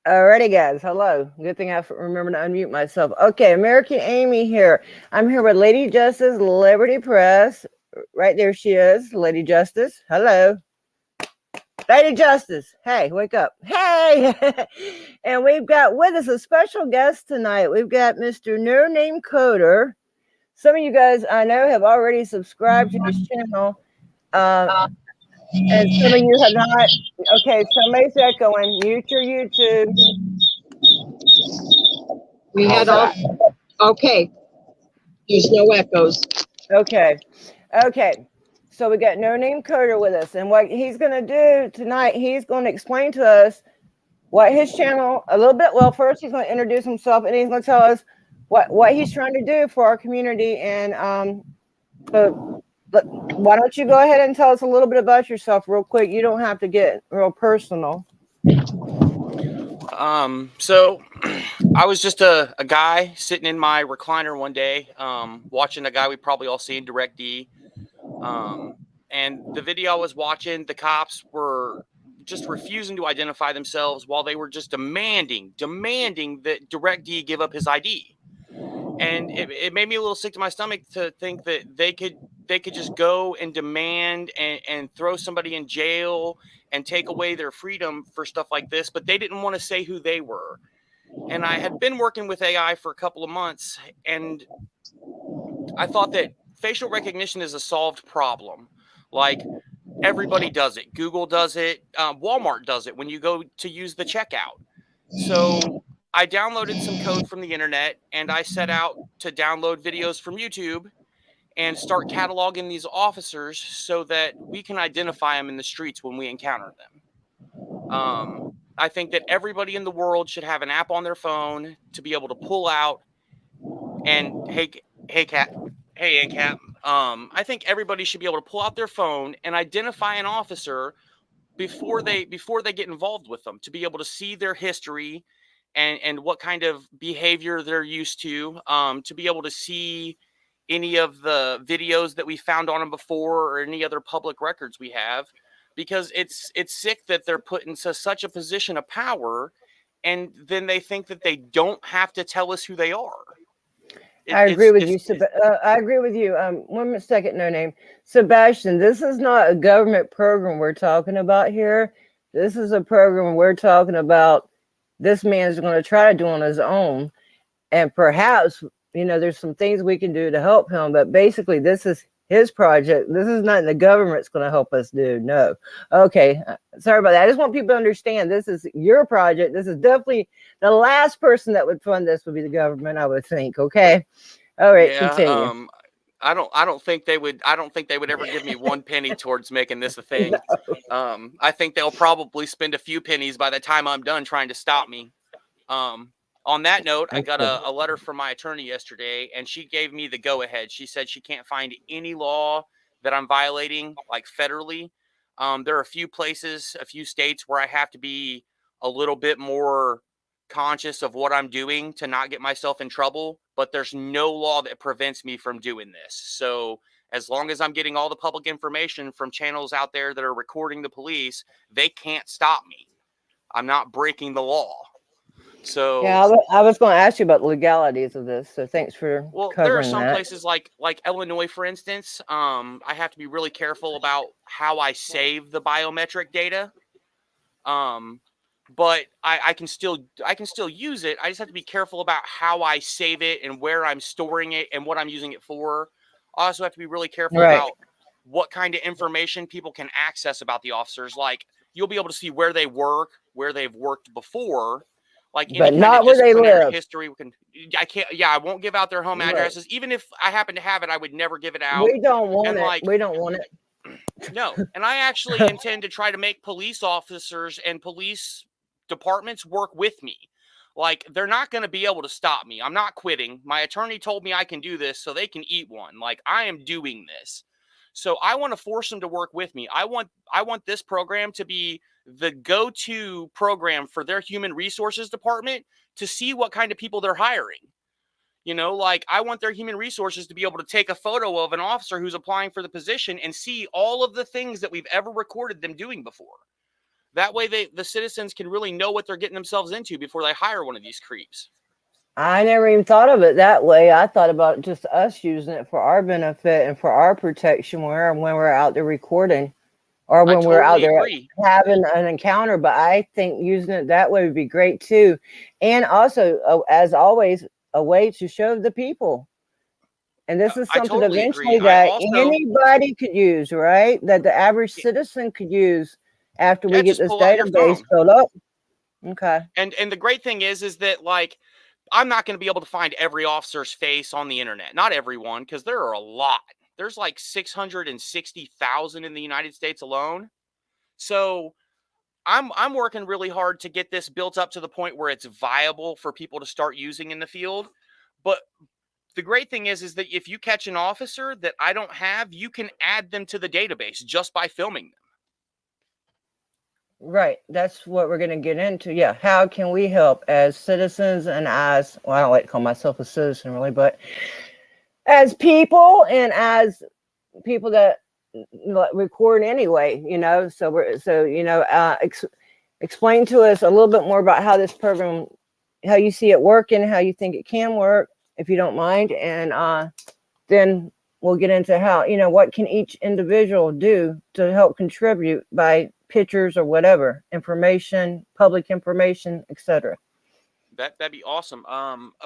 Alrighty, guys. Hello. Good thing I remember to unmute myself. Okay, American Amy here. I'm here with Lady Justice, Liberty Press. Right there she is, Lady Justice. Hello. Lady Justice. Hey, wake up. Hey! And we've got with us a special guest tonight. We've got Mr. No Name Coder. Some of you guys I know have already subscribed to his channel. Um, and some of you have not. Okay, somebody's echoing. Mute your YouTube. We had all, okay, there's no echoes. Okay. Okay. So we got No Name Coder with us. And what he's going to do tonight, he's going to explain to us what his channel a little bit. Well, first he's going to introduce himself and he's going to tell us what he's trying to do for our community. And but why don't you go ahead and tell us a little bit about yourself real quick? You don't have to get real personal. So I was just a guy sitting in my recliner one day, watching a guy we probably all seen, Direct D. And the video I was watching, the cops were just refusing to identify themselves while they were just demanding that Direct D give up his ID. And it made me a little sick to my stomach to think that they could just go and demand and throw somebody in jail and take away their freedom for stuff like this, but they didn't want to say who they were. And I had been working with AI for a couple of months, and I thought that facial recognition is a solved problem. Like, everybody does it. Google does it. Walmart does it when you go to use the checkout. So I downloaded some code from the internet, and I set out to download videos from YouTube and start cataloging these officers so that we can identify them in the streets when we encounter them. I think that everybody in the world should have an app on their phone to be able to pull out and hey cat, hey cat. I think everybody should be able to pull out their phone and identify an officer before they get involved with them, to be able to see their history and what kind of behavior they're used to be able to see any of the videos that we found on them before or any other public records we have, because it's sick that they're put into such a position of power and then they think that they don't have to tell us who they are. I agree with you. I agree with you. 1 second, No Name. Sebastian, this is not a government program we're talking about here. This is a program we're talking about this man's going to try to do on his own. And perhaps, there's some things we can do to help him. But basically, this is his project. This is nothing the government's going to help us do. No. Okay. Sorry about that. I just want people to understand this is your project. This is definitely the last person that would fund this would be the government, I would think. Okay. All right. Yeah, continue. I don't think they would ever give me one penny towards making this a thing. No. I think they'll probably spend a few pennies by the time I'm done trying to stop me. On that note, I got a letter from my attorney yesterday, and she gave me the go-ahead. She said she can't find any law that I'm violating, like federally. There are a few places, a few states where I have to be a little bit more conscious of what I'm doing to not get myself in trouble, but there's no law that prevents me from doing this. So as long as I'm getting all the public information from channels out there that are recording the police, they can't stop me. I'm not breaking the law. So yeah, I was going to ask you about the legalities of this. So thanks for well, covering there are some that. places like Illinois, for instance. I have to be really careful about how I save the biometric data. But I can still use it. I just have to be careful about how I save it and where I'm storing it and what I'm using it for. I also have to be really careful about what kind of information people can access about the officers. Like, you'll be able to see where they work, where they've worked before, like any But kind not of where they disciplinary live. history. I can't. Yeah, I won't give out their home addresses. Even if I happen to have it, I would never give it out. We don't want And it. like, We don't want it. no. And I actually intend to try to make police officers and police departments work with me. Like, they're not going to be able to stop me. I'm not quitting. My attorney told me I can do this, so they can eat one. Like, I am doing this. So I want to force them to work with me. I want this program to be the go-to program for their human resources department to see what kind of people they're hiring. Like, I want their human resources to be able to take a photo of an officer who's applying for the position and see all of the things that we've ever recorded them doing before. That way the citizens can really know what they're getting themselves into before they hire one of these creeps. I never even thought of it that way. I thought about just us using it for our benefit and for our protection when we're out there recording, or when we're out there having an encounter. But I think using it that way would be great too. And also, as always, a way to show the people. And this is something eventually that anybody could use, right? That the average citizen could use after we get this database filled up. Okay. And the great thing is that, like, I'm not going to be able to find every officer's face on the internet. Not everyone, because there are a lot. There's like 660,000 in the United States alone. So I'm working really hard to get this built up to the point where it's viable for people to start using in the field. But the great thing is that if you catch an officer that I don't have, you can add them to the database just by filming them. Right. That's what we're going to get into. Yeah. How can we help as citizens and as, well, I don't like to call myself a citizen really, but as people and as people that record anyway, you know, explain to us a little bit more about how this program, how you see it working, how you think it can work, if you don't mind. And then we'll get into how, you know, what can each individual do to help contribute by pictures or whatever, information, public information, etc. That'd be awesome.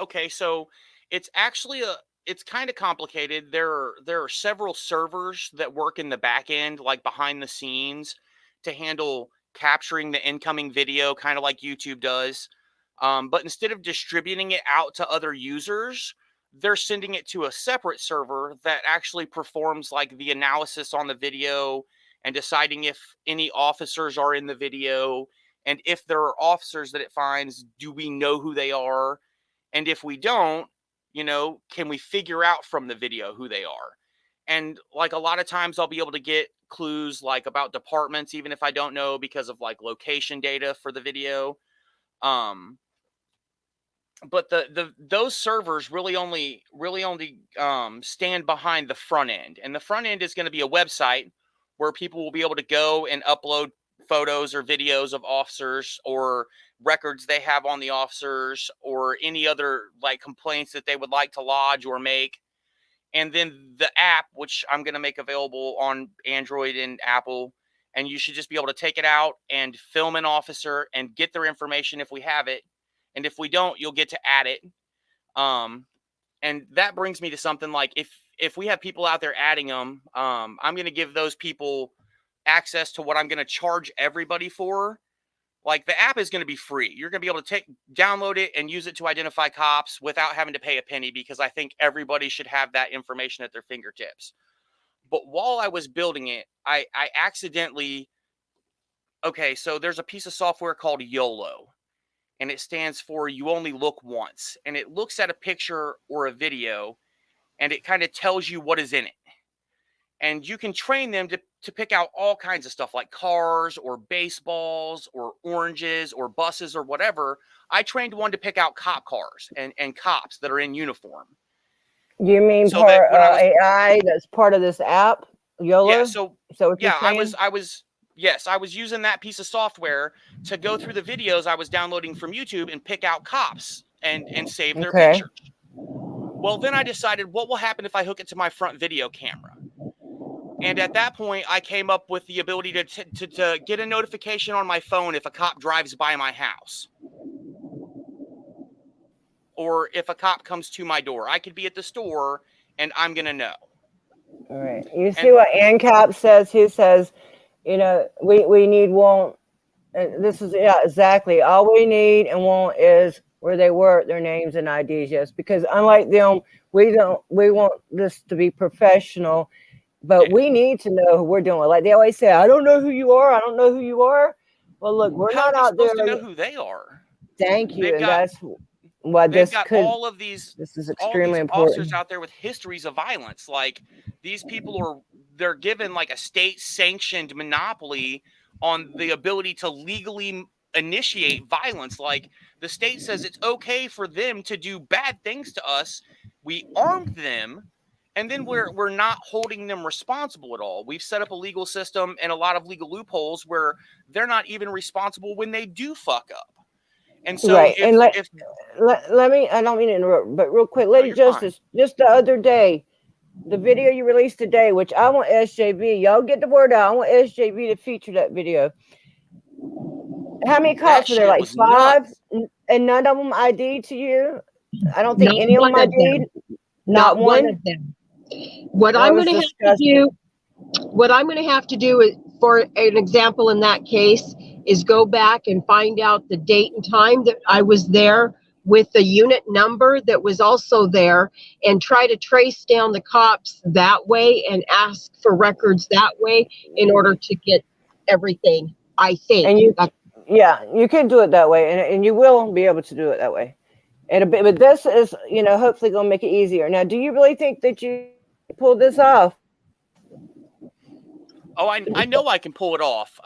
Okay, so it's actually it's kind of complicated. There are several servers that work in the back end, like behind the scenes, to handle capturing the incoming video, kind of like YouTube does. But instead of distributing it out to other users, they're sending it to a separate server that actually performs like the analysis on the video and deciding if any officers are in the video. And if there are officers that it finds, do we know who they are? And if we don't, you know, can we figure out from the video who they are? And like a lot of times I'll be able to get clues like about departments, even if I don't know, because of like location data for the video. But those servers really only stand behind the front end. And the front end is going to be a website where people will be able to go and upload photos or videos of officers or records they have on the officers or any other like complaints that they would like to lodge or make. And then the app, which I'm going to make available on Android and Apple, and you should just be able to take it out and film an officer and get their information if we have it. And if we don't, you'll get to add it. And that brings me to something like if we have people out there adding them, I'm going to give those people access to what I'm going to charge everybody for. Like the app is going to be free. You're going to be able to download it and use it to identify cops without having to pay a penny, because I think everybody should have that information at their fingertips. But while I was building it, I accidentally, okay, so there's a piece of software called YOLO. And it stands for you only look once. And it looks at a picture or a video, and it kind of tells you what is in it. And you can train them to pick out all kinds of stuff like cars or baseballs or oranges or buses or whatever. I trained one to pick out cop cars and cops that are in uniform. You mean so AI that's part of this app, YOLO? Yeah, I was using that piece of software to go through the videos I was downloading from YouTube and pick out cops and save their pictures. Well, then I decided, what will happen if I hook it to my front video camera? And at that point, I came up with the ability to get a notification on my phone if a cop drives by my house. Or if a cop comes to my door. I could be at the store, and I'm going to know. All right. You see what ANCAP says? He says, you know, we need want. This is exactly all we need and want is where they work, their names and IDs. Yes, because unlike them, we want this to be professional, but we need to know who we're doing. Like they always say, I don't know who you are. I don't know who you are. Well, look, we're not out there to know who they are. Thank you, that's why this could. All of these. This is extremely important. Officers out there with histories of violence, like these people they're given like a state-sanctioned monopoly on the ability to legally initiate violence. Like the state says it's okay for them to do bad things to us. We armed them And then we're not holding them responsible at all. We've set up a legal system and a lot of legal loopholes where they're not even responsible when they do fuck up. And so right. And let me, I don't mean to interrupt, but real quick, Lady Justice, just the other day, the video you released today, which I want SJB, y'all get the word out. I want SJB to feature that video. How many cops were there? Like 5? Nuts. And none of them ID'd to you? I don't think any of them ID'd. Not one of them. What I'm going to have to do is, for an example in that case, is go back and find out the date and time that I was there with the unit number that was also there, and try to trace down the cops that way and ask for records that way in order to get everything, I think. And you can do it that way, and you will be able to do it that way. But this is, hopefully going to make it easier. Now, do you really think that you pulled this off? Oh, I know I can pull it off.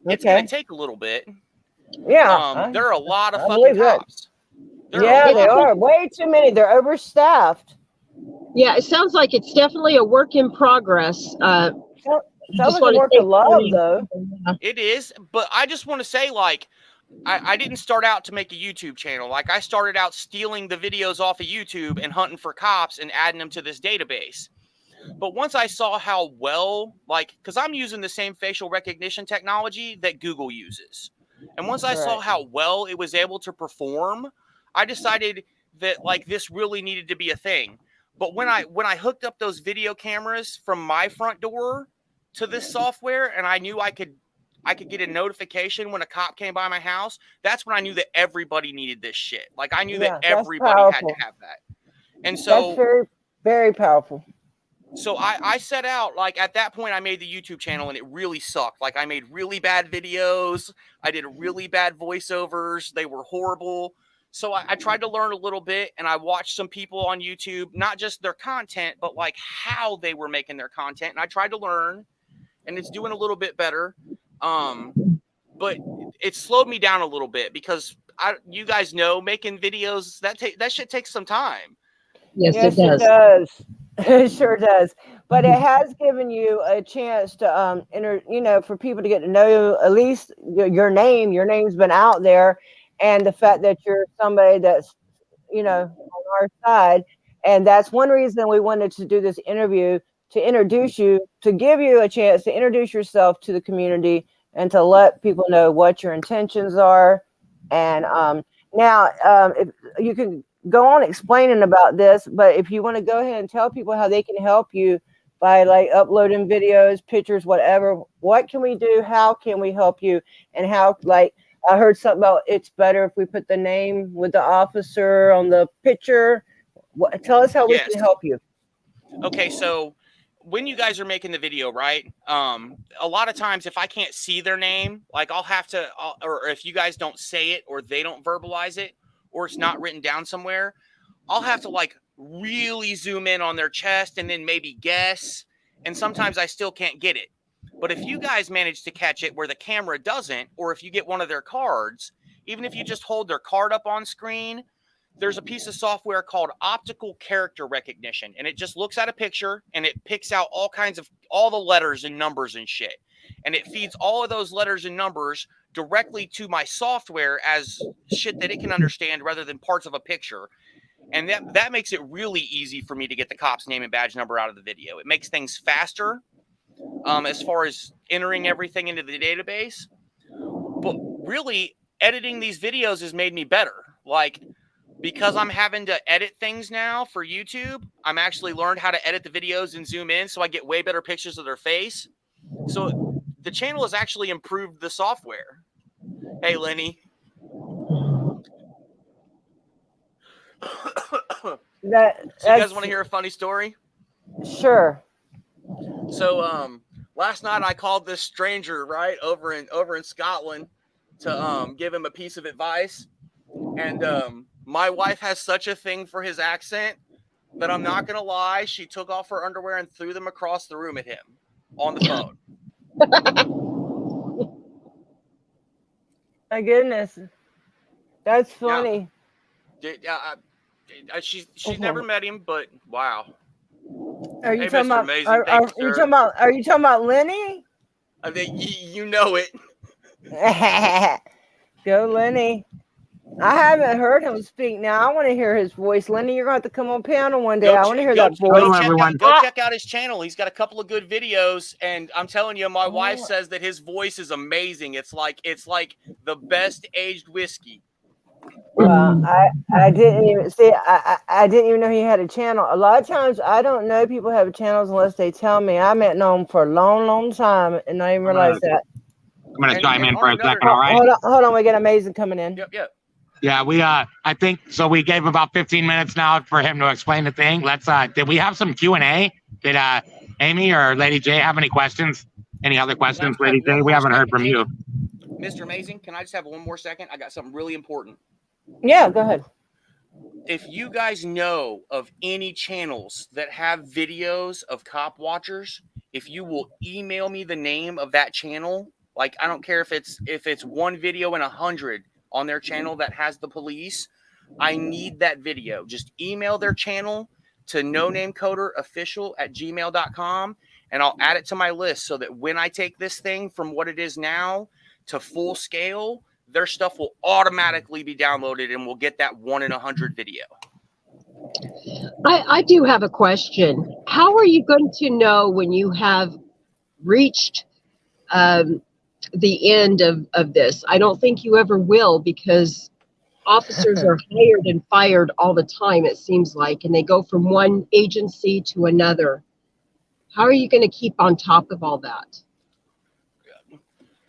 It's going to take a little bit. Yeah. There are a lot of fucking cops. Yeah, they are. Way too many. They're overstaffed. Yeah, it sounds like it's definitely a work in progress. Sounds like a work of love, though. It is, but I just want to say, like, I didn't start out to make a YouTube channel. Like, I started out stealing the videos off of YouTube and hunting for cops and adding them to this database. But once I saw how well, because I'm using the same facial recognition technology that Google uses. And once I saw how well it was able to perform, I decided that, this really needed to be a thing. But when I hooked up those video cameras from my front door to this software, and I knew I could get a notification when a cop came by my house, that's when I knew that everybody needed this shit. Like, I knew that everybody had to have that. And so that's very, very powerful. So I set out, at that point, I made the YouTube channel, and it really sucked. I made really bad videos. I did really bad voiceovers. They were horrible. So I tried to learn a little bit, and I watched some people on YouTube, not just their content, but, how they were making their content. And I tried to learn, and it's doing a little bit better. But it slowed me down a little bit because you guys know, making videos, that shit takes some time. Yes, it does. It sure does. But it has given you a chance to, for people to get to know at least your name. Your name's been out there, and the fact that you're somebody that's, on our side. And that's one reason we wanted to do this interview, to introduce you, to give you a chance to introduce yourself to the community and to let people know what your intentions are. And now, if you can go on explaining about this, but if you want to go ahead and tell people how they can help you by uploading videos, pictures, whatever, what can we do? How can we help you? And how, I heard something about it's better if we put the name with the officer on the picture. Tell us how we can help you. Okay, so when you guys are making the video, right? A lot of times if I can't see their name, I'll have to, or if you guys don't say it or they don't verbalize it, or it's not written down somewhere, I'll have to really zoom in on their chest and then maybe guess. And sometimes I still can't get it. But if you guys manage to catch it where the camera doesn't, or if you get one of their cards, even if you just hold their card up on screen, there's a piece of software called optical character recognition. And it just looks at a picture and it picks out all the letters and numbers and shit. And it feeds all of those letters and numbers directly to my software as shit that it can understand rather than parts of a picture. And that makes it really easy for me to get the cop's name and badge number out of the video. It makes things faster as far as entering everything into the database. But really, editing these videos has made me better. Because I'm having to edit things now for YouTube, I'm actually learned how to edit the videos and zoom in so I get way better pictures of their face. So the channel has actually improved the software. Hey, Lenny. So you guys want to hear a funny story? Sure. So last night I called this stranger right over in Scotland to give him a piece of advice, and my wife has such a thing for his accent that I'm not gonna lie, she took off her underwear and threw them across the room at him on the phone. My goodness, that's funny. Yeah. She's never met him, but wow. Are you Hey, talking Mr. about? Amazing. Are Thank you, you sir. talking about? Are you talking about Lenny? I think you know it. Go, Lenny. I haven't heard him speak. Now I want to hear his voice. Lenny, you're going to have to come on panel one day. I want to hear that voice. Go check out his channel. He's got a couple of good videos, and I'm telling you, my wife says that his voice is amazing. It's like the best aged whiskey. Well, I didn't even see. I didn't even know he had a channel. A lot of times, I don't know people have channels unless they tell me. I met known for a long time, and I didn't realize that. I'm gonna chime in for a second. Oh, All right. Hold on. We got Amazing coming in. Yep. Yeah, we I think so. We gave about 15 minutes now for him to explain the thing. Let's did we have some Q&A? Did Amy or Lady J have any questions? Any other questions, Lady J? We haven't heard from you. Mr. Amazing, can I just have one more second? I got something really important. Yeah, go ahead. If you guys know of any channels that have videos of cop watchers, if you will email me the name of that channel, like I don't care if it's one video in 100 on their channel that has the police, I need that video. Just email their channel to nonamecoderofficial@gmail.com, and I'll add it to my list so that when I take this thing from what it is now to full scale, their stuff will automatically be downloaded and we'll get that 1 in 100 video. I do have a question. How are you going to know when you have reached the end of this? I don't think you ever will, because officers are hired and fired all the time, it seems like, and they go from one agency to another. How are you going to keep on top of all that?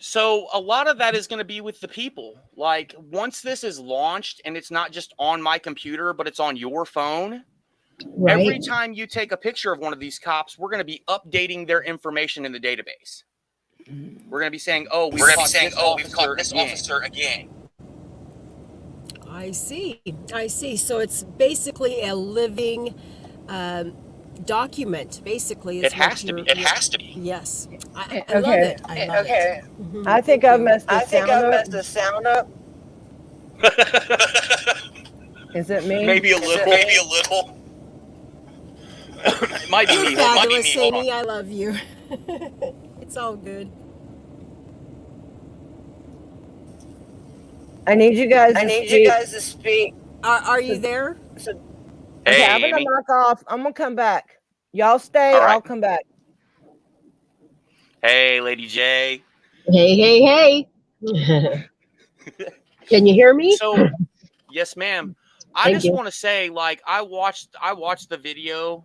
So a lot of that is going to be with the people. Like once this is launched and it's not just on my computer, but it's on your phone. Right. Every time you take a picture of one of these cops, we're going to be updating their information in the database. We're going to be saying, "Oh, we've caught this officer again." I see. So it's basically a living document, basically. It has to be. Yes. I love it. I love it. Mm-hmm. I think I've messed the sound up. Is it me? Maybe a little. It might be You're me. fabulous, Amy. I love you. It's all good. I need you guys to speak. Are you there? Okay, I'm gonna knock off. I'm gonna come back. Y'all stay. Right. I'll come back. Hey, Lady J. Hey. Can you hear me? So, yes, ma'am. I just want to say, like, I watched the video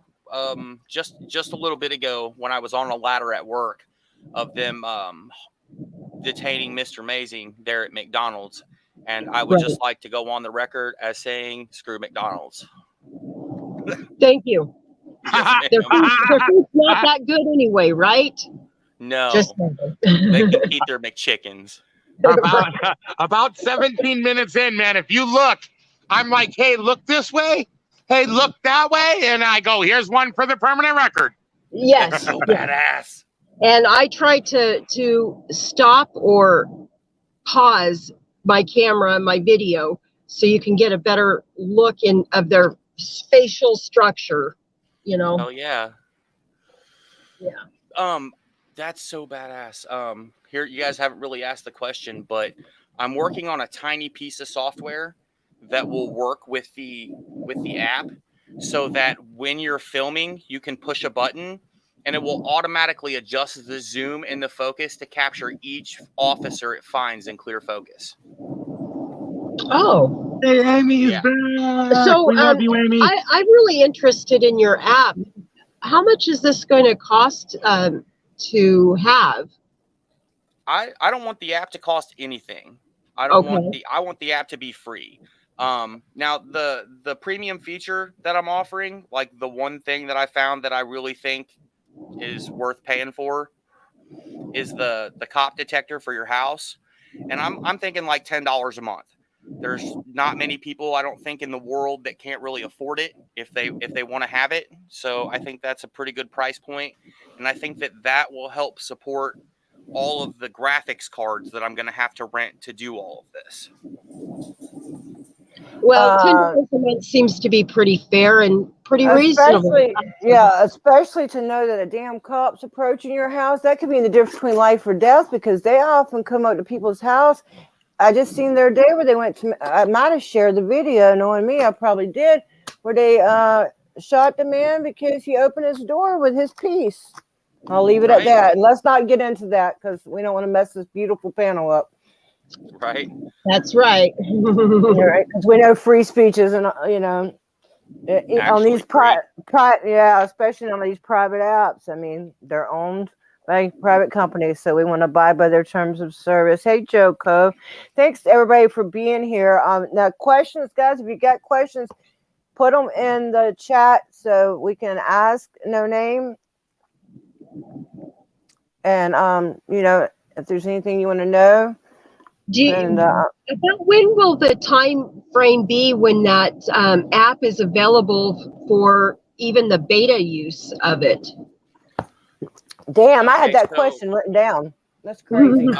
just a little bit ago when I was on a ladder at work of them detaining Mr. Amazing there at McDonald's, and I would just like to go on the record as saying, "Screw McDonald's." Thank you. Yes, their food's not that good anyway, right? No. Just they can eat their McChickens. About 17 minutes in, man. If you look, I'm like, hey, look this way. Hey, look that way. And I go, here's one for the permanent record. Yes. So badass. And I try to stop or pause my camera and my video so you can get a better look of their facial structure, you know. Oh yeah. Yeah. That's so badass. Here you guys haven't really asked the question, but I'm working on a tiny piece of software that will work with the app so that when you're filming, you can push a button and it will automatically adjust the zoom and the focus to capture each officer it finds in clear focus. Oh. Hey, Amy is back. So we love you, Amy. I'm really interested in your app. How much is this going to cost to have? I don't want the app to cost anything. I want the app to be free. Now the premium feature that I'm offering, like the one thing that I found that I really think is worth paying for, is the cop detector for your house, and I'm thinking like $10 a month. There's not many people, I don't think, in the world that can't really afford it if they want to have it. So I think that's a pretty good price point, and I think that will help support all of the graphics cards that I'm going to have to rent to do all of this. Well, $10 a month seems to be pretty fair, and pretty reasonable. Especially to know that a damn cop's approaching your house. That could be the difference between life or death, because they often come up to people's house. I just seen their day where they went to, I might have shared the video, knowing me, I probably did, where they shot the man because he opened his door with his piece. I'll leave it at that. And let's not get into that, because we don't want to mess this beautiful panel up. Right. That's right. Right, because we know free speech isn't, on these especially on these private apps. I mean, they're owned by private companies, so we want to abide by their terms of service. Hey, Joe Cove, thanks to everybody for being here. Now, questions, guys, if you got questions, put them in the chat so we can ask No Name. And if there's anything you want to know. About when will the time frame be when that app is available for even the beta use of it? Damn, I had that question written down. That's crazy.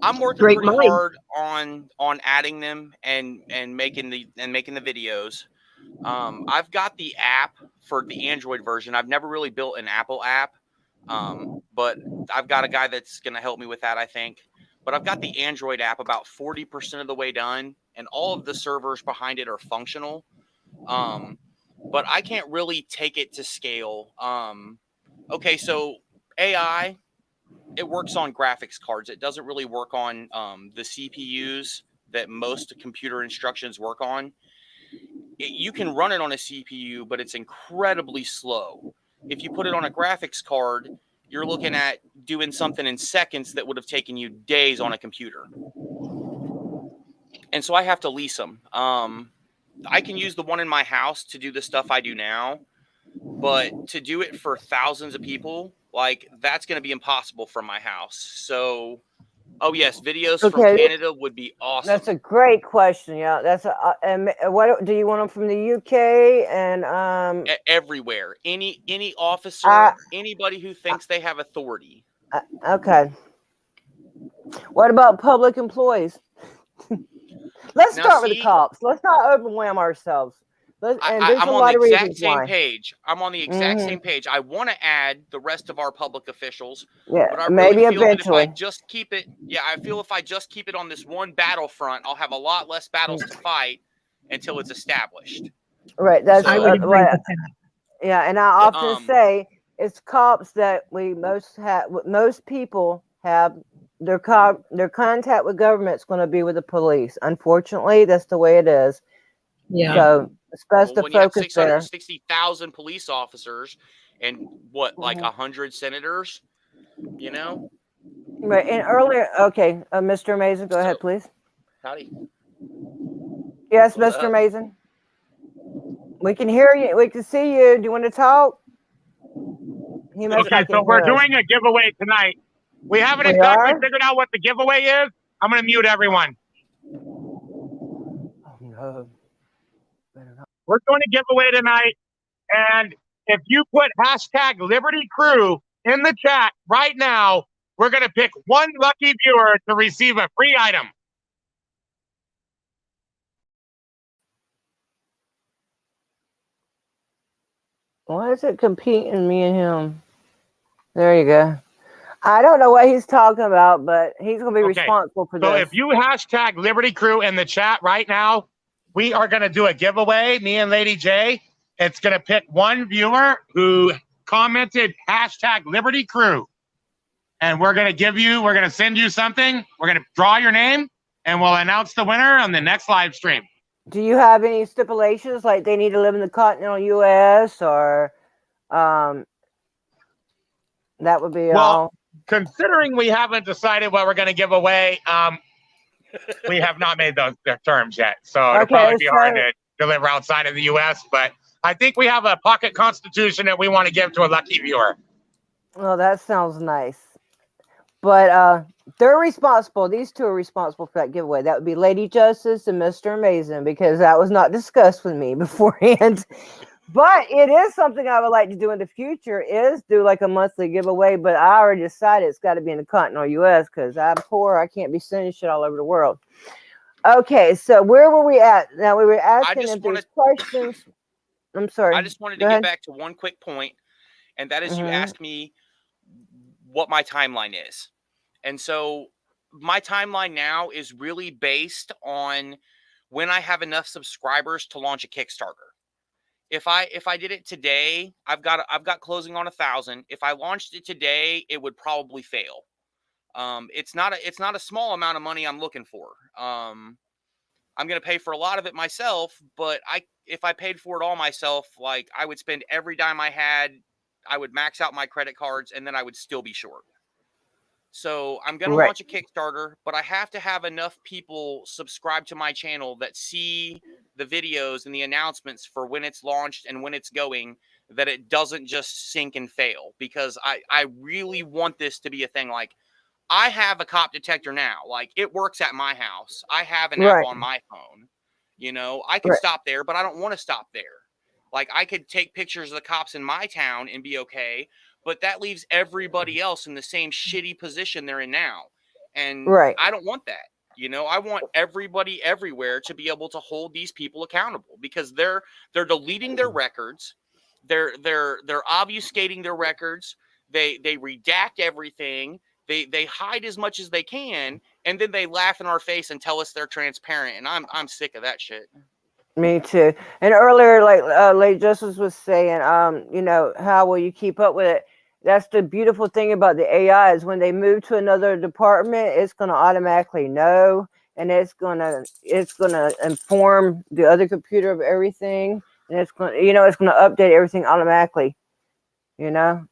I'm working pretty hard on adding them and making the videos. I've got the app for the Android version. I've never really built an Apple app, but I've got a guy that's going to help me with that, I think. But I've got the Android app about 40% of the way done, and all of the servers behind it are functional. But I can't really take it to scale. Okay, so AI, it works on graphics cards. It doesn't really work on the CPUs that most computer instructions work on. You can run it on a CPU, but it's incredibly slow. If you put it on a graphics card, you're looking at doing something in seconds that would have taken you days on a computer. And so I have to lease them. I can use the one in my house to do the stuff I do now, but to do it for thousands of people, like, that's going to be impossible from my house. So, yes, videos from Canada would be awesome. That's a great question. Yeah, that's what do you want them from the UK and everywhere? Any officer, anybody who thinks they have authority. Okay. What about public employees? Let's start with the cops. Let's not overwhelm ourselves. I'm on the exact same page. I'm on the exact same page. I want to add the rest of our public officials. Yeah, but I maybe really feel eventually. That if I just keep it, I feel if I just keep it on this one battlefront, I'll have a lot less battles to fight until it's established. Right. That's right. Yeah, and I often say it's cops that we most people have. Their contact with government is going to be with the police. Unfortunately, that's the way it is. Yeah. So it's best to focus there. 660,000 police officers and like 100 senators, Right. And earlier, okay, Mr. Amazing, go ahead, please. Howdy. Yes, Mr. Amazing. We can hear you. We can see you. Do you want to talk? Okay, so we're doing a giveaway tonight. We haven't exactly figured out what the giveaway is. I'm going to mute everyone. Oh, no. We're doing a giveaway tonight, and if you put hashtag Liberty Crew in the chat right now, we're going to pick one lucky viewer to receive a free item. Why is it competing, me and him? There you go. I don't know what he's talking about, but he's going to be responsible for this. So if you hashtag Liberty Crew in the chat right now, we are going to do a giveaway, me and Lady J. It's going to pick one viewer who commented hashtag Liberty Crew. And we're going to send you something. We're going to draw your name, and we'll announce the winner on the next live stream. Do you have any stipulations, like they need to live in the continental U.S. or that would be all? Considering we haven't decided what we're going to give away, we have not made those terms yet. So it'll probably be hard to deliver outside of the U.S., but I think we have a pocket constitution that we want to give to a lucky viewer. Well, that sounds nice. But they're responsible. These two are responsible for that giveaway. That would be Lady Justice and Mr. Amazing, because that was not discussed with me beforehand. But it is something I would like to do in the future, is do like a monthly giveaway. But I already decided it's got to be in the continental U.S. because I'm poor. I can't be sending shit all over the world. Okay, so where were we at? Now, we were asking if there's questions. I'm sorry. I just wanted to Go get ahead. back to one quick point, and that is you Mhm. asked me what my timeline is. And so my timeline now is really based on when I have enough subscribers to launch a Kickstarter. If I did it today, I've got closing on 1,000. If I launched it today, it would probably fail. It's not a small amount of money I'm looking for. I'm gonna pay for a lot of it myself, but if I paid for it all myself, like I would spend every dime I had, I would max out my credit cards, and then I would still be short. So I'm going to Right. launch a Kickstarter, but I have to have enough people subscribe to my channel that see the videos and the announcements for when it's launched and when it's going, that it doesn't just sink and fail, because I really want this to be a thing. Like, I have a cop detector now. Like, it works at my house. I have an app Right. on my phone. I could Right. stop there, but I don't want to stop there. Like, I could take pictures of the cops in my town and be okay, but that leaves everybody else in the same shitty position they're in now. And Right. I don't want that. I want everybody everywhere to be able to hold these people accountable, because they're deleting their records. They're obfuscating their records. They redact everything. They hide as much as they can, and then they laugh in our face and tell us they're transparent. And I'm sick of that shit. Me too. And earlier, like Lady Justice was saying, how will you keep up with it? That's the beautiful thing about the AI is when they move to another department, it's gonna automatically know, and it's gonna inform the other computer of everything, and it's gonna update everything automatically, you know,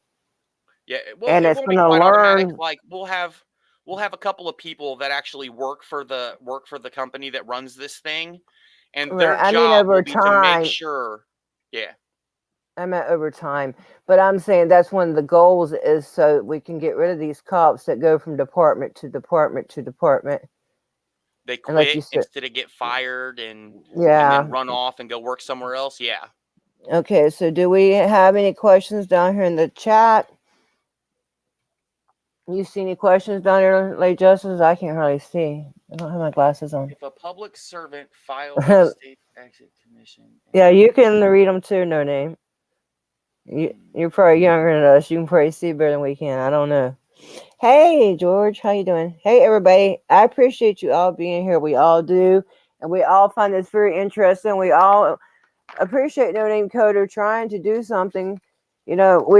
Yeah, well, and it it's won't be gonna quite automatic. learn. Like, we'll have a couple of people that actually work for the company that runs this thing, and Right. their I mean, job will over be to make time, sure. Yeah, I meant over time, but I'm saying that's one of the goals is so we can get rid of these cops that go from department to department to department. they And like quit you said, instead of get fired and then yeah. run off and go work somewhere else. Yeah. Okay, so do we have any questions down here in the chat? You see any questions down here, Late Justice? I can't hardly see. I don't have my glasses on. If a public servant filed a state exit commission. Yeah, you can read them too, No Name. You're probably younger than us. You can probably see better than we can. I don't know. Hey, George, how you doing? Hey, everybody. I appreciate you all being here. We all do. And we all find this very interesting. We all appreciate No Name Coder trying to do something. We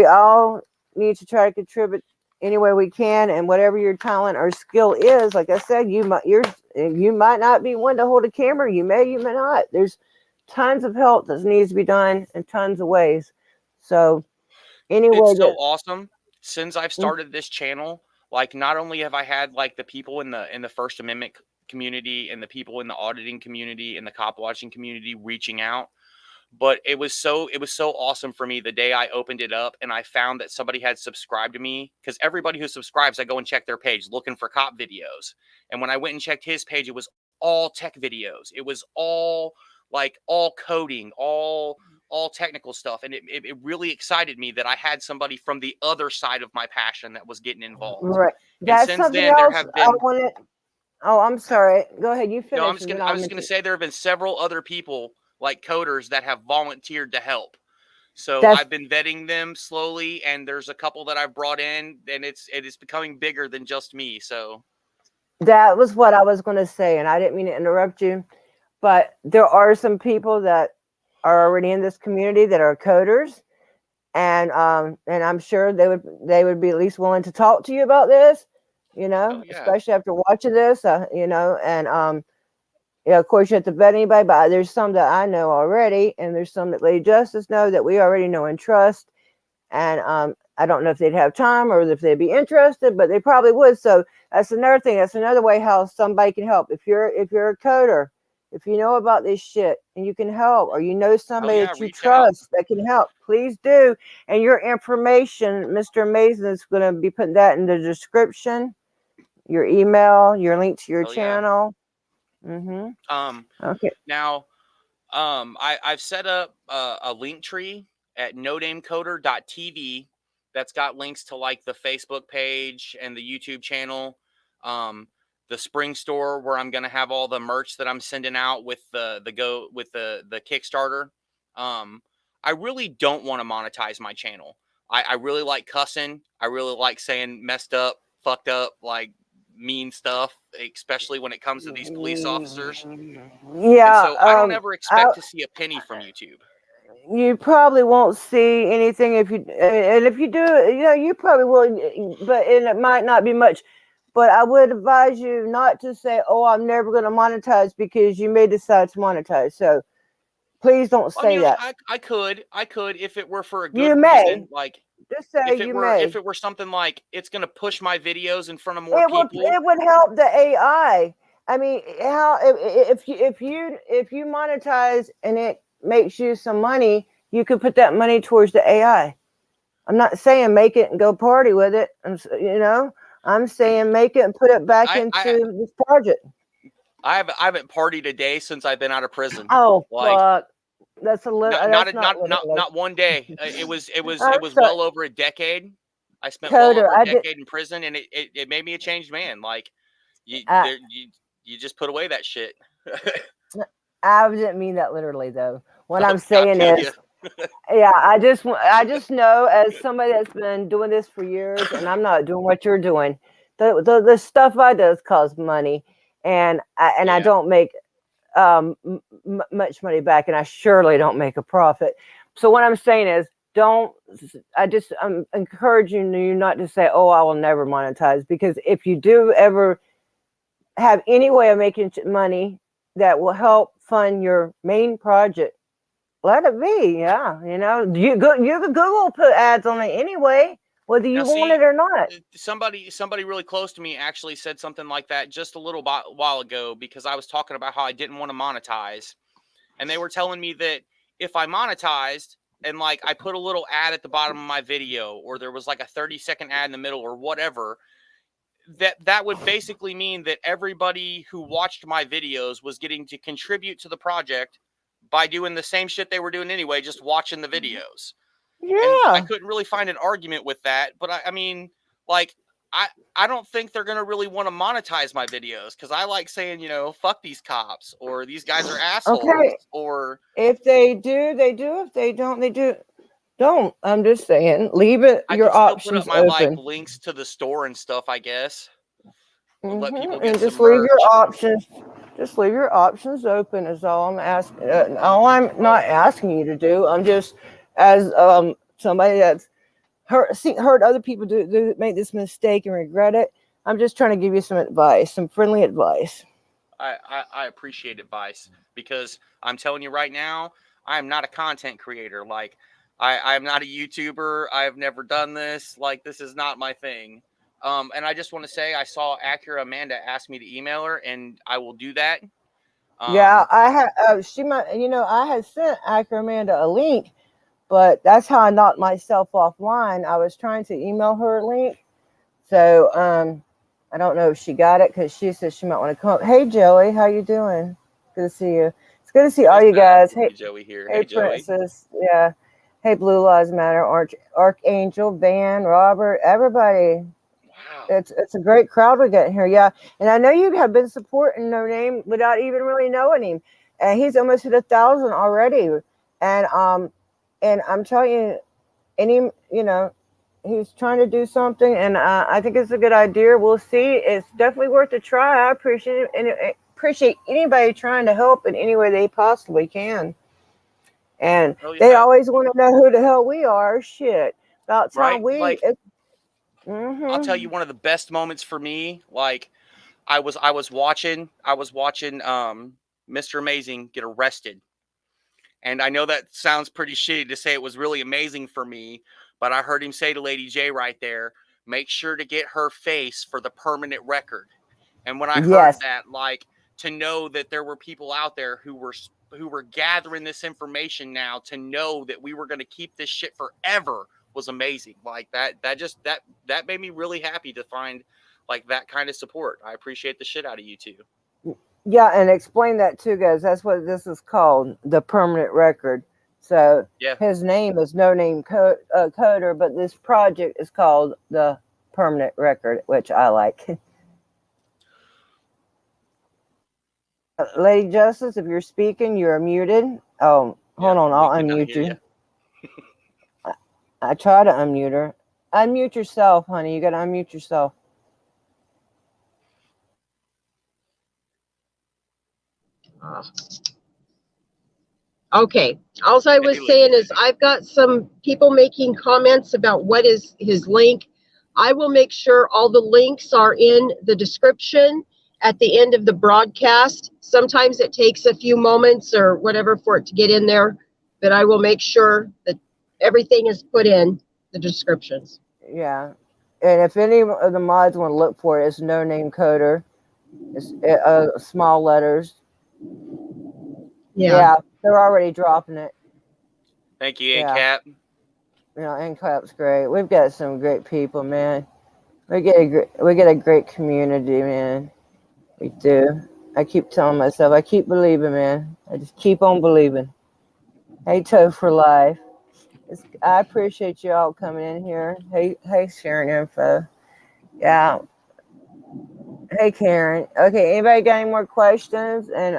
all need to try to contribute any way we can. And whatever your talent or skill is, like I said, you might not be one to hold a camera. You may not. There's tons of help that needs to be done in tons of ways. So, anyway, It's so awesome. Since I've started this channel, like, not only have I had like the people in the First Amendment community and the people in the auditing community and the cop watching community reaching out, but it was so awesome for me the day I opened it up and I found that somebody had subscribed to me, because everybody who subscribes, I go and check their page looking for cop videos. And when I went and checked his page, it was all tech videos. It was all coding, all technical stuff. And it really excited me that I had somebody from the other side of my passion that was getting involved. right. And That's since something then, there else have I been wanted. Oh, I'm sorry. Go ahead. You no, finish, and then I I'll was just gonna mention. say there have been several other people like coders that have volunteered to help. So That's I've been vetting them slowly, and there's a couple that I've brought in, and it is becoming bigger than just me. So that was what I was going to say, and I didn't mean to interrupt you, but there are some people that are already in this community that are coders, and I'm sure they would be at least willing to talk to you about this, oh yeah, especially after watching this, and yeah, of course you have to vet anybody, but there's some that I know already, and there's some that Lady Justice know that we already know and trust. And I don't know if they'd have time or if they'd be interested, but they probably would. So that's another thing. That's another way how somebody can help. If you're a coder, if you know about this shit and you can help, or you know oh somebody yeah, that you reach out. trust that can help, please do. And your information, Mr. Mason is going to be putting that in the description. Your email, your link to your Oh yeah. channel. Okay. Now, I've set up a link tree at nonamecoder.tv that's got links to like the Facebook page and the YouTube channel, the spring store where I'm gonna have all the merch that I'm sending out with the Kickstarter. I really don't want to monetize my channel. I really like cussing. I really like saying messed up, fucked up, like mean stuff, especially when it comes to these police officers. Yeah. And so I don't ever expect to see a penny from YouTube. You probably won't see anything if you, and if you do, you probably will, but it might not be much. But I would advise you not to say, "Oh, I'm never going to monetize," because you may decide to monetize. So please don't say that. I could if it were for a good You may. reason, like just say if it you were may. if it were something like it's going to push my videos in front of more people. It would help the AI. I mean, how if you monetize and it makes you some money, you could put that money towards the AI. I'm not saying make it and go party with it. I'm saying make it and put it back into this project. I haven't partied a day since I've been out of prison. Oh, fuck. That's a little. Not one day. It was well over a decade. I spent well over a decade in prison, and it made me a changed man. Like you just put away that shit. I didn't mean that literally, though. What I'm saying is, yeah, I just know, as somebody that's been doing this for years, and I'm not doing what you're doing. The stuff I does cost money, and I don't make much money back, and I surely don't make a profit. So what I'm saying is, I'm encouraging you not to say, "Oh, I will never monetize," because if you do ever have any way of making money that will help fund your main project, let it be. Yeah, you can Google put ads on it anyway, whether you want it or not. Somebody really close to me actually said something like that just a little while ago, because I was talking about how I didn't want to monetize, and they were telling me that if I monetized and like I put a little ad at the bottom of my video, or there was like a 30-second ad in the middle or whatever, that would basically mean that everybody who watched my videos was getting to contribute to the project by doing the same shit they were doing anyway, just watching the videos. Yeah. And I couldn't really find an argument with that. But I mean, like, I don't think they're going to really want to monetize my videos, because I like saying, fuck these cops, or these guys are assholes. Okay. Or if they do, they do. If they don't, they do. Don't. I'm just saying, leave it. Your options put up my open. links to the store and stuff, I guess. Let people get and just leave your options. Just leave your options open. Is all I'm asking. All I'm not asking you to do. I'm just, as somebody that's heard other people make this mistake and regret it. I'm just trying to give you some advice, some friendly advice. I appreciate advice, because I'm telling you right now, I am not a content creator. Like, I'm not a YouTuber. I've never done this. Like, this is not my thing. And I just want to say, I saw Acura Amanda ask me to email her, and I will do that. Yeah, I had. She might. I had sent Acura Amanda a link, but that's how I knocked myself offline. I was trying to email her a link, so I don't know if she got it, because she said she might want to come up. Hey, Joey, how you doing? Good to see you. It's good to see all you guys. Hey, Joey here. Hey, Princess. Joey. Yeah. Hey, Blue Lives Matter, Archangel, Van, Robert, everybody. Wow. It's a great crowd we got here. Yeah. And I know you have been supporting No Name without even really knowing him. And he's almost hit 1,000 already. And I'm telling you, he's trying to do something, and I think it's a good idea. We'll see. It's definitely worth a try. I appreciate it, and I appreciate anybody trying to help in any way they possibly can. And they always want to know who the hell we are. Shit, about time I'll tell you one of the best moments for me. Like, I was watching Mr. Amazing get arrested, and I know that sounds pretty shitty to say it was really amazing for me, but I heard him say to Lady J right there, make sure to get her face for the permanent record. And when I heard that, like, to know that there were people out there who were gathering this information now to know that we were going to keep this shit forever was amazing. Like, that made me really happy to find like that kind of support. I appreciate the shit out of you too. Yeah, and explain that too, guys. That's what this is called, the permanent record. So his name is No Name Coder, but this project is called the Permanent Record, which I like. Lady Justice, if you're speaking, you're muted. Oh, hold on, I'll unmute you. I try to unmute her. Unmute yourself, honey. You got to unmute yourself. Okay. All I was saying is I've got some people making comments about what is his link. I will make sure all the links are in the description at the end of the broadcast. Sometimes it takes a few moments or whatever for it to get in there, but I will make sure that everything is put in the descriptions. Yeah. And if any of the mods want to look for it, it's No Name Coder. It's small letters. Yeah, they're already dropping it. Thank you, ACAP. You know, ACAP's great. We've got some great people, man. We get a great community, man. We do. I keep telling myself, I keep believing, man. I just keep on believing. Hey, Toe for life. I appreciate you all coming in here. Hey, sharing info. Yeah. Hey, Karen. Okay, anybody got any more questions? And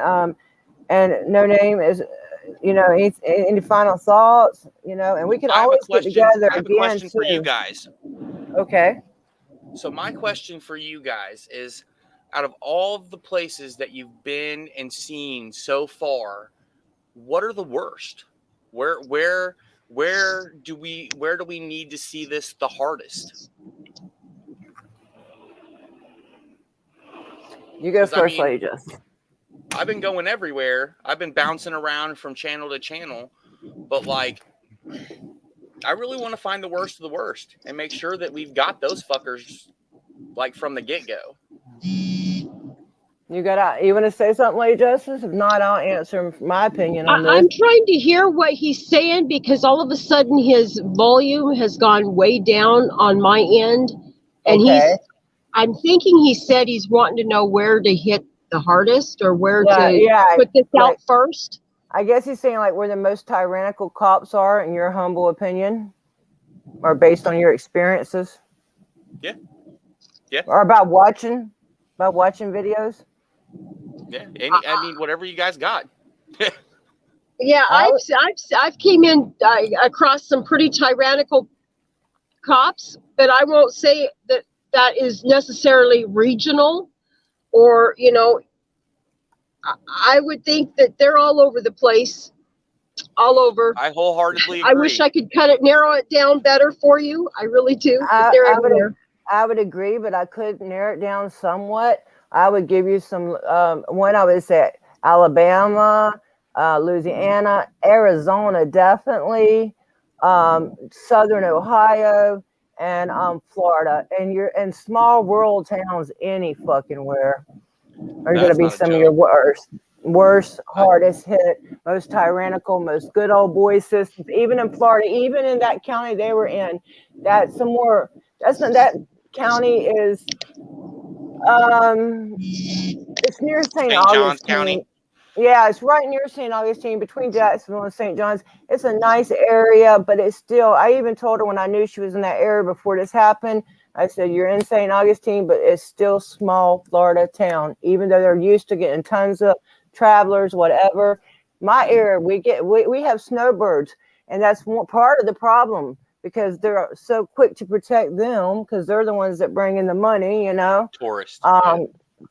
No Name is, you know, any final thoughts? You know, and we can always get together again. I have a question for you guys. Okay. So my question for you guys is, out of all of the places that you've been and seen so far, what are the worst? Where do we need to see this the hardest? You go first, Lady Jess. I've been going everywhere. I've been bouncing around from channel to channel, but like, I really want to find the worst of the worst and make sure that we've got those fuckers like from the get-go. You want to say something, Lady Justice? If not, I'll answer my opinion on this. I'm trying to hear what he's saying because all of a sudden his volume has gone way down on my end. And I'm thinking he said he's wanting to know where to hit the hardest or where to put this out first. I guess he's saying like where the most tyrannical cops are in your humble opinion or based on your experiences. Yeah. Yeah. Or about watching videos. Yeah, I mean, whatever you guys got. Yeah, I've came in across some pretty tyrannical cops, but I won't say that is necessarily regional, or you know, I would think that they're all over the place, all over. I wholeheartedly agree. I wish I could narrow it down better for you. I really do. But they're everywhere. I would agree, but I could narrow it down somewhat. I would give you some, one I would say Alabama, Louisiana, Arizona, definitely, Southern Ohio, and Florida. And you're in small rural towns any fucking where are going to be some of your worst, hardest hit, most tyrannical, most good old boy systems. Even in Florida, even in that county they were in, that county is it's near St. John's County. Yeah, it's right near St. Augustine, between Jacksonville and St. John's. It's a nice area, but it's still, I even told her when I knew she was in that area before this happened, I said, you're in St. Augustine, but it's still small Florida town, even though they're used to getting tons of travelers, whatever. My area, we have snowbirds, and that's part of the problem, because they're so quick to protect them because they're the ones that bring in the money, you know. Tourists.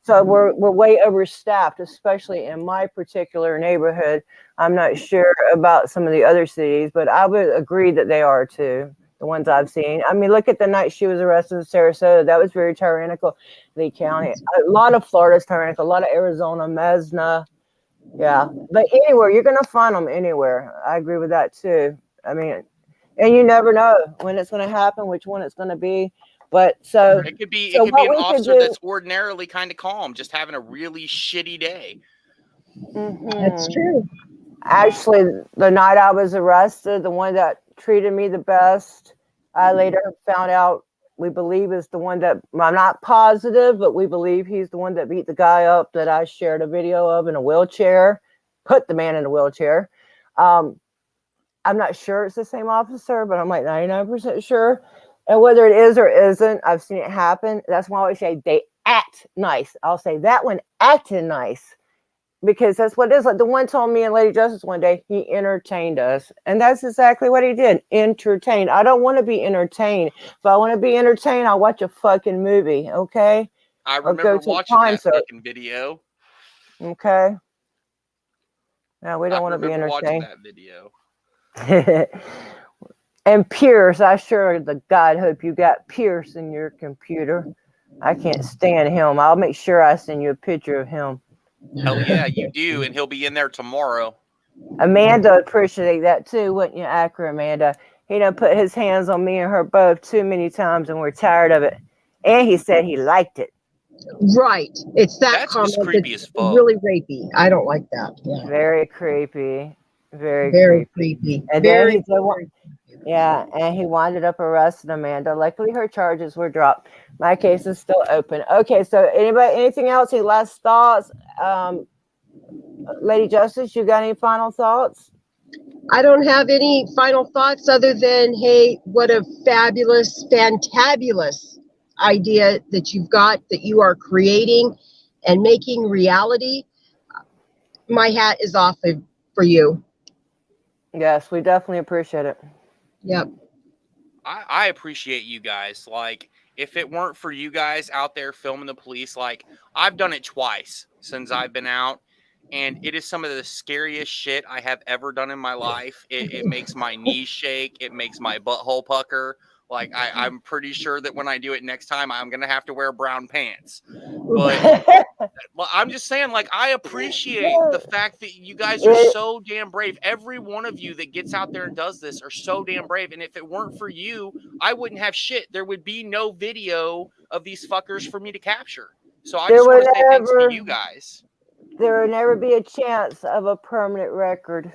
So we're way overstaffed, especially in my particular neighborhood. I'm not sure about some of the other cities, but I would agree that they are too. The ones I've seen. I mean, look at the night she was arrested in Sarasota. That was very tyrannical. Lee County. A lot of Florida's tyrannical. A lot of Arizona, Mesna. Yeah, but anywhere you're gonna find them anywhere. I agree with that too. I mean. And you never know when it's going to happen, which one it's going to be. But so it could be an officer that's ordinarily kind of calm, just having a really shitty day. Mm-hmm. That's true. Actually, the night I was arrested, the one that treated me the best, I later found out we believe is the one that, I'm not positive, but we believe he's the one that beat the guy up that I shared a video of in a wheelchair, put the man in a wheelchair. I'm not sure it's the same officer, but I'm like 99% sure. And whether it is or isn't, I've seen it happen. That's why I always say they act nice. I'll say that one acted nice. because that's what it is. Like the one told me and Lady Justice one day, he entertained us. And that's exactly what he did. Entertain. I don't want to be entertained. If I want to be entertained, I'll watch a fucking movie. Okay. I Or go remember to a watching that concert. fucking video. Okay. No, we don't I want to be remember watching entertained. that video. And Pierce, I sure to God hope you got Pierce in your computer. I can't stand him. I'll make sure I send you a picture of him. Hell yeah, you do, and he'll be in there tomorrow. Amanda would appreciate that too, wouldn't you, Accra Amanda? He done put his hands on me and her both too many times, and we're tired of it. And he said he liked it. Right. It's that That's just comment creepy that's as fuck. really rapey. I don't like that. Yeah. Very creepy. Very creepy. And Very, then yeah, and he winded up arresting Amanda. Luckily, her charges were dropped. My case is still open. Okay, so anything else? Any last thoughts? Lady Justice, you got any final thoughts? I don't have any final thoughts other than, hey, what a fabulous, fantabulous idea that you've got, that you are creating and making reality. My hat is off for you. Yes, we definitely appreciate it. Yep. I appreciate you guys. Like, if it weren't for you guys out there filming the police, like, I've done it twice since I've been out, and it is some of the scariest shit I have ever done in my life. It makes my knees shake. It makes my butthole pucker. Like, I'm pretty sure that when I do it next time, I'm going to have to wear brown pants. But I'm just saying, like, I appreciate the fact that you guys are so damn brave. Every one of you that gets out there and does this are so damn brave. And if it weren't for you, I wouldn't have shit. There would be no video of these fuckers for me to capture. So I just want to say thanks to you guys. There would never be a chance of a permanent record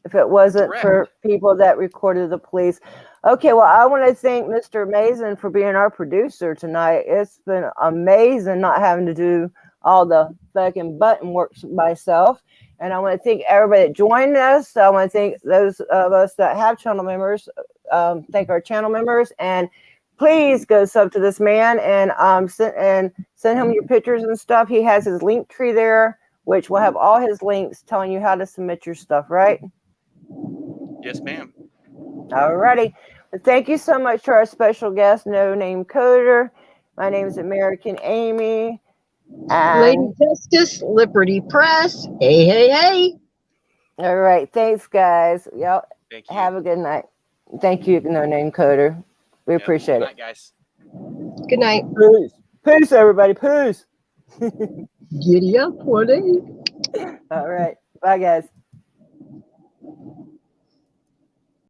if it wasn't Correct. for people that recorded the police. Okay, well, I want to thank Mr. Mason for being our producer tonight. It's been amazing not having to do all the fucking button work myself. And I want to thank everybody that joined us. I want to thank those of us that have channel members. Thank our channel members. And please go sub to this man and send him your pictures and stuff. He has his link tree there, which will have all his links telling you how to submit your stuff, right? Yes, ma'am. Alrighty. Well, thank you so much to our special guest, No Name Coder. My name is American Amy. Lady Justice, Liberty Press. Hey, hey, hey. All right. Thanks, guys. Y'all Thank you. have a good night. Thank you, No Name Coder. We appreciate Good it. night, guys. Good night. Peace. Peace, everybody. Peace. Giddy up, 1-8. All right. Bye, guys.